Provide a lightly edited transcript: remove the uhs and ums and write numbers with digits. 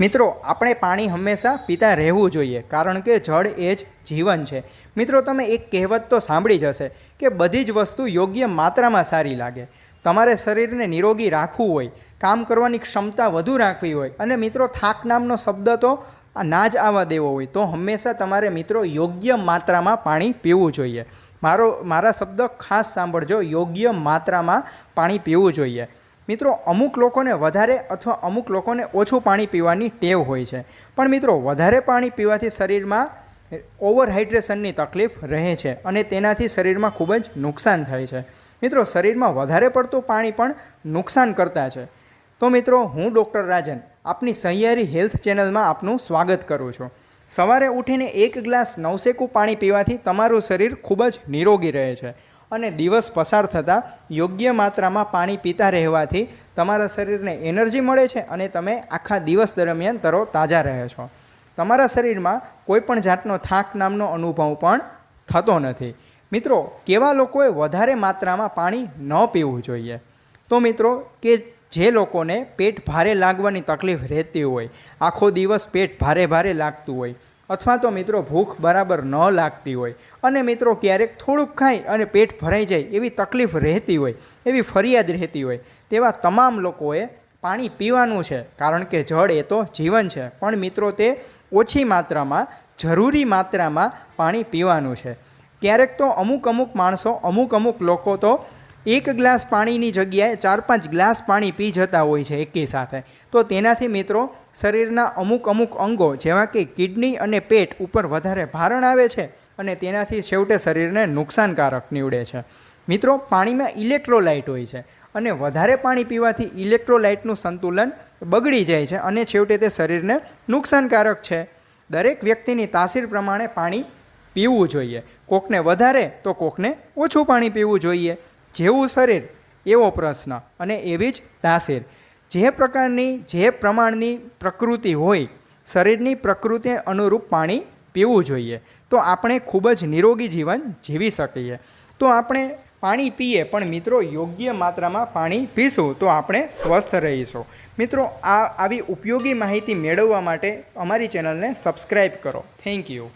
મિત્રો, આપણે પાણી હંમેશા પીતા રહેવું જોઈએ, કારણ કે જળ એ જ જીવન છે। મિત્રો, તમે એક કહેવત તો સાંભળી જ હશે કે બધી જ વસ્તુ યોગ્ય માત્રામાં સારી લાગે। તમારે શરીરને નિરોગી રાખવું હોય, કામ કરવાની ક્ષમતા વધુ રાખવી હોય અને મિત્રો થાક નામનો શબ્દ તો ના જ આવવા દેવો હોય તો હંમેશા તમારે મિત્રો યોગ્ય માત્રામાં પાણી પીવું જોઈએ। મારા શબ્દ ખાસ સાંભળજો, યોગ્ય માત્રામાં પાણી પીવું જોઈએ। મિત્રો, અમુક લોકોને વધારે અથવા અમુક લોકોને ઓછું પાણી પીવાની ટેવ હોય છે, પણ મિત્રો વધારે પાણી પીવાથી શરીરમાં ઓવરહાઇડ્રેશનની તકલીફ રહે છે અને તેનાથી શરીરમાં ખૂબ જ નુકસાન થાય છે। મિત્રો, શરીરમાં વધારે પડતું પાણી પણ નુકસાન કરતા છે। તો મિત્રો, હું ડૉક્ટર રાજન આપની સહિયારી હેલ્થ ચેનલમાં આપનું સ્વાગત કરું છું। સવારે ઉઠીને 1 ગ્લાસ નવશેકું પાણી પીવાથી તમારું શરીર ખૂબ જ નિરોગી રહે છે અને દિવસ પસાર થતાં યોગ્ય માત્રામાં પાણી પીતા રહેવાથી તમારા શરીરને એનર્જી મળે છે અને તમે આખા દિવસ દરમિયાન તરોતાજા રહે છો। તમારા શરીરમાં કોઈપણ જાતનો થાક નામનો અનુભવ પણ થતો નથી। મિત્રો, કેવા લોકોએ વધારે માત્રામાં પાણી ન પીવું જોઈએ? તો મિત્રો, કે જે લોકોને પેટ ભારે લાગવાની તકલીફ રહેતી હોય, આખો દિવસ પેટ ભારે ભારે લાગતું હોય, અથવા તો મિત્રો ભૂખ બરાબર ન લાગતી હોય અને મિત્રો ક્યારેક થોડુંક ખાઈ અને પેટ ભરાઈ જાય એવી તકલીફ રહેતી હોય, એવી ફરિયાદ રહેતી હોય, તેવા તમામ લોકોએ પાણી પીવાનું છે, કારણ કે જળ એ તો જીવન છે। પણ મિત્રો તે ઓછી માત્રામાં, જરૂરી માત્રામાં પાણી પીવાનું છે। ક્યારેક તો અમુક માણસો, અમુક લોકો તો 1 ગ્લાસ પાણીની જગ્યાએ 4-5 ગ્લાસ પાણી પી જતા હોય છે એકી સાથે। તો તેનાથી મિત્રો શરીરના અમુક અંગો જેવા કે કિડની અને પેટ ઉપર વધારે ભારણ આવે છે અને તેનાથી છેવટે શરીરને નુકસાનકારક નીવડે છે। મિત્રો, પાણીમાં ઇલેક્ટ્રોલાઇટ હોય છે અને વધારે પાણી પીવાથી ઇલેક્ટ્રોલાઇટનું સંતુલન બગડી જાય છે અને છેવટે તે શરીરને નુકસાનકારક છે। દરેક વ્યક્તિની તાસીર પ્રમાણે પાણી પીવું જોઈએ। કોકને વધારે તો કોકને ઓછું પાણી પીવું જોઈએ। જેવું શરીર એવો પ્રશ્ન અને એવી જ તાસીર। જે પ્રમાણની પ્રકૃતિ હોય, શરીરની પ્રકૃતિ અનુરૂપ પાણી પીવું જોઈએ તો આપણે ખૂબ જ નિરોગી જીવન જીવી શકીએ। તો આપણે પાણી પીએ, પણ મિત્રો યોગ્ય માત્રામાં પાણી પીશું તો આપણે સ્વસ્થ રહીશું। મિત્રો, આવી ઉપયોગી માહિતી મેળવવા માટે અમારી ચેનલને સબસ્ક્રાઈબ કરો। Thank you.